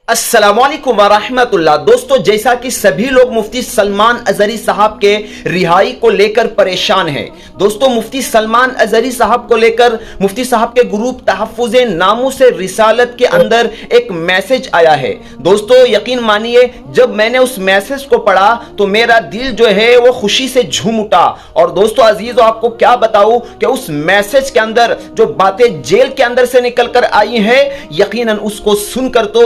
अस्सलाम वालेकुम वरहमतुल्लाह। दोस्तों, जैसा कि सभी लोग मुफ्ती सलमान अजहरी साहब के रिहाई को लेकर परेशान हैं। दोस्तों, मुफ्ती सलमान अजहरी साहब को लेकर मुफ्ती साहब के ग्रुप तहफ़्फ़ुज़े नामूस रिसालत के अंदर एक मैसेज आया है। दोस्तों, यकीन मानिए, जब मैंने उस मैसेज को पढ़ा तो मेरा दिल जो है वो खुशी से झूम उठा। और दोस्तों अजीजों, आपको क्या बताऊं कि उस मैसेज के अंदर जो बातें जेल के अंदर से निकल कर आई हैं, यकीनन उसको सुनकर तो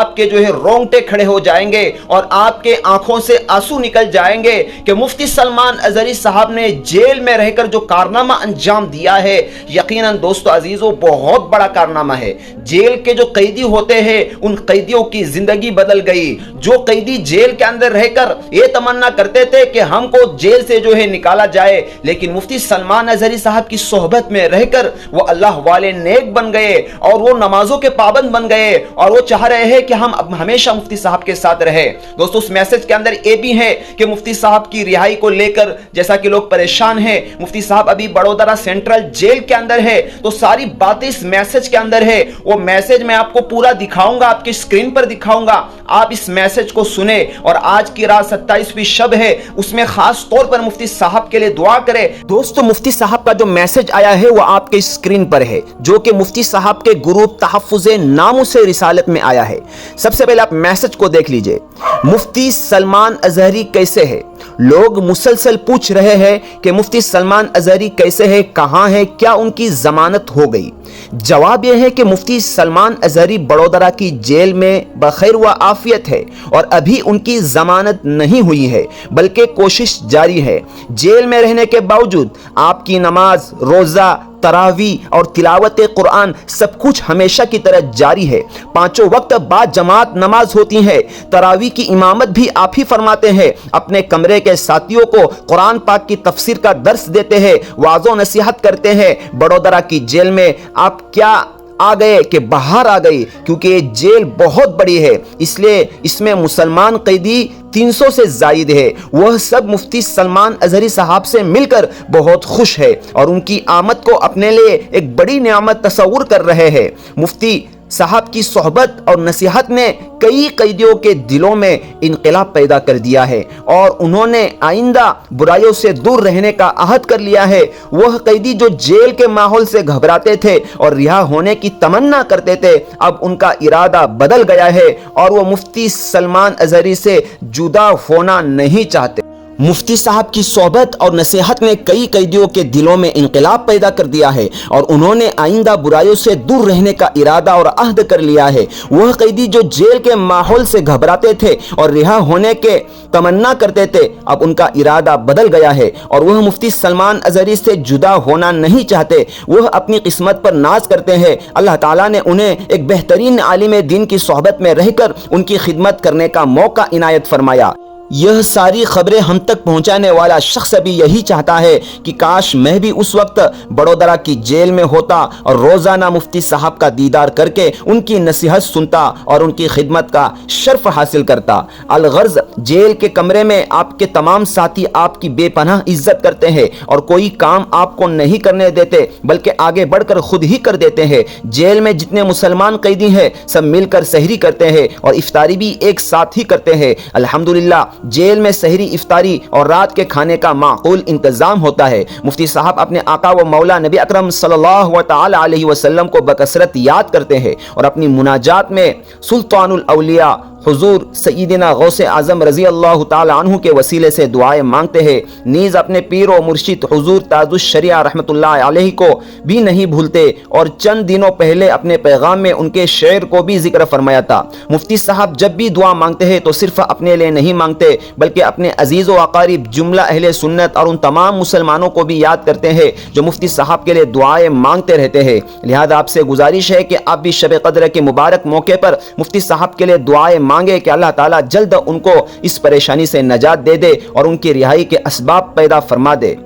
आपके जो है रोंगटे खड़े हो जाएंगे और आपके आंखों से आंसू निकल जाएंगे कि मुफ्ती सलमान अजहरी साहब ने जेल में रहकर जो कारनामा अंजाम दिया है, यकीनन दोस्तों अजीजों बहुत बड़ा कारनामा है। जेल के जो कैदी होते हैं, उन कैदियों की जिंदगी बदल गई। जो कैदी जेल के अंदर रहकर ये तमन्ना करते थे कि हमको जेल से जो है निकाला जाए, लेकिन मुफ्ती सलमान अजहरी साहब की सोहबत में रहकर वो अल्लाह वाले नेक बन गए और वो नमाजों के पाबंद बन गए और वो चाह रहे हैं कि हम अब हमेशा मुफ्ती साहब के साथ रहे। दोस्तों, उस मैसेज के अंदर ये भी है कि मुफ्ती साहब की रिहाई को लेकर जैसा कि लोग परेशान हैं, मुफ्ती साहब अभी बड़ोदरा सेंट्रल जेल के अंदर है, तो सारी बातें इस मैसेज के अंदर है। वो मैसेज मैं आपको पूरा दिखाऊंगा, आपकी स्क्रीन पर दिखाऊंगा। आप इस मैसेज को सुने और आज की रात 27वीं शब है, उसमें खास तौर पर मुफ्ती साहब के लिए दुआ करें। दोस्तों, मुफ्ती साहब का जो मैसेज आया है वो आपके स्क्रीन पर है, जो कि मुफ्ती साहब के ग्रुप तहफ़्फ़ुज़े नामूस रिसालत में आया है। सबसे पहले आप मैसेज को देख लीजिए। मुफ्ती सलमान अजहरी कैसे है? लोग मुसलसल पूछ रहे हैं कि मुफ्ती सलमान अजहरी कैसे है, कहां है, क्या उनकी जमानत हो गई? जवाब यह है कि मुफ्ती सलमान अजहरी बड़ोदरा की जेल में बखैर व आफियत है और अभी उनकी जमानत नहीं हुई है, बल्कि कोशिश जारी है। जेल में रहने के बावजूद आपकी नमाज, रोजा, तरावी और तिलावत कुरान सब कुछ हमेशा की तरह जारी है। पांचों वक्त बाद जमात नमाज होती है। तरावी की इमामत भी आप ही फरमाते हैं। अपने कमरे के साथियों को कुरान पाक की तफसीर का दर्स देते हैं, वाज़ो नसीहत करते हैं। बड़ोदरा की जेल में आप क्या आ गए कि बाहर आ गए, क्योंकि ये जेल बहुत बड़ी है, इसलिए इसमें मुसलमान कैदी 300 से जायद है। वह सब मुफ्ती सलमान अजहरी साहब से मिलकर बहुत खुश है और उनकी आमद को अपने लिए एक बड़ी नियामत तस्वुर कर रहे हैं। मुफ्ती साहब की सोहबत और नसीहत ने कई कैदियों के दिलों में इनकलाब पैदा कर दिया है और उन्होंने आइंदा बुराइयों से दूर रहने का अहद कर लिया है। वह कैदी जो जेल के माहौल से घबराते थे और रिहा होने की तमन्ना करते थे, अब उनका इरादा बदल गया है और वो मुफ्ती सलमान अजहरी से जुदा होना नहीं चाहते। मुफ्ती साहब की सोहबत और नसीहत ने कई कैदियों के दिलों में इनकलाब पैदा कर दिया है और उन्होंने आइंदा बुराइयों से दूर रहने का इरादा और अहद कर लिया है। वह कैदी जो जेल के माहौल से घबराते थे और रिहा होने के तमन्ना करते थे, अब उनका इरादा बदल गया है और वह मुफ्ती सलमान अजहरी से जुदा होना नहीं चाहते। वह अपनी किस्मत पर नाज करते हैं। अल्लाह ताला ने उन्हें एक बेहतरीन आलिम दीन की सोहबत में रहकर उनकी खिदमत करने का मौका इनायत फरमाया। यह सारी खबरें हम तक पहुंचाने वाला शख्स भी यही चाहता है कि काश मैं भी उस वक्त बड़ोदरा की जेल में होता और रोजाना मुफ्ती साहब का दीदार करके उनकी नसीहत सुनता और उनकी खिदमत का शर्फ हासिल करता। अलगर्ज, जेल के कमरे में आपके तमाम साथी आपकी बेपनाह इज्जत करते हैं और कोई काम आपको नहीं करने देते, बल्कि आगे बढ़कर खुद ही कर देते हैं। जेल में जितने मुसलमान कैदी हैं, सब मिलकर सहरी करते हैं और इफ्तारी भी एक साथ ही करते हैं। अल्हम्दुलिल्लाह, जेल में सहरी, इफ्तारी और रात के खाने का माकूल इंतजाम होता है। मुफ्ती साहब अपने आका व मौला नबी अकरम सल्लल्लाहु तआला अलैहि वसल्लम को बकसरत याद करते हैं और अपनी मुनाजात में सुल्तानुल औलिया हुजूर सय्यदना गौसे आजम रजी अल्लाह ताला अन्हु के वसीले से दुआएं मांगते हैं। नीज अपने पीर व मुर्शिद हुजूर ताजुश शरिया रहमतुल्लाह अलैहि को भी नहीं भूलते और चंद दिनों पहले अपने पैगाम में उनके शेर को भी जिक्र फरमाया था। मुफ्ती साहब जब भी दुआ मांगते हैं तो सिर्फ अपने लिए नहीं मांगते, बल्कि अपने अजीज व अकारीब, जुमला अहले सुन्नत और उन तमाम मुसलमानों को भी याद करते हैं जो मुफ्ती साहब के लिए दुआएं मांगते रहते हैं। लिहाजा आपसे गुजारिश है कि आप भी शब कद्र के मुबारक मौके पर मुफ्ती साहब के लिए दुआएं मांगे कि अल्लाह ताला जल्द उनको इस परेशानी से नजात दे दे और उनकी रिहाई के असबाब पैदा फरमा दे।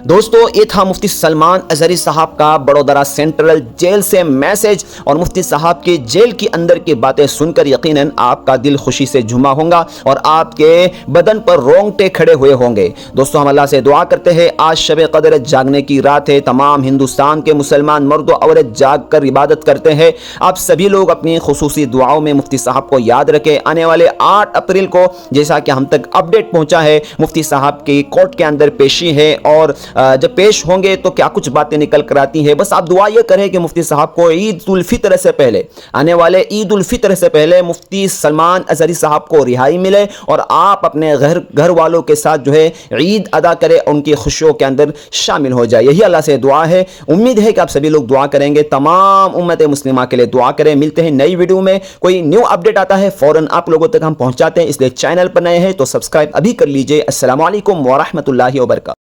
दोस्तों ये था मुफ्ती सलमान अजहरी साहब का बड़ोदरा सेंट्रल जेल से मैसेज, और मुफ्ती साहब की जेल के अंदर की बातें सुनकर यकीनन आपका दिल खुशी से झूमा होगा और आपके बदन पर रोंगटे खड़े हुए होंगे। दोस्तों हम अल्लाह से दुआ करते हैं, आज शब कदर जागने की रात है, तमाम हिंदुस्तान के मुसलमान मर्द और औरत जाग कर इबादत करते हैं। आप सभी लोग अपनी खुसूसी दुआओं में मुफ्ती साहब को याद रखें। आने वाले 8 अप्रैल को जैसा कि हम तक अपडेट पहुंचा है, मुफ्ती साहब की कोर्ट के अंदर पेशी है, और जब पेश होंगे तो क्या कुछ बातें निकल कर आती है। बस आप दुआ ये करें कि मुफ्ती साहब को ईद उल फितर से पहले, आने वाले ईद उल फितर से पहले मुफ्ती सलमान अजहरी साहब को रिहाई मिले और आप अपने घर वालों के साथ जो है ईद अदा करें, उनकी खुशियों के अंदर शामिल हो जाए। यही अल्लाह से दुआ है। उम्मीद है कि आप सभी लोग दुआ करेंगे। तमाम उम्मत मुस्लिमा के लिए दुआ करें। मिलते हैं नई वीडियो में। कोई न्यू अपडेट आता है फौरन आप लोगों तक हम पहुंचाते हैं, इसलिए चैनल पर नए हैं तो सब्सक्राइब अभी कर लीजिए। अस्सलामु अलैकुम व रहमतुल्लाहि व बरकातहू।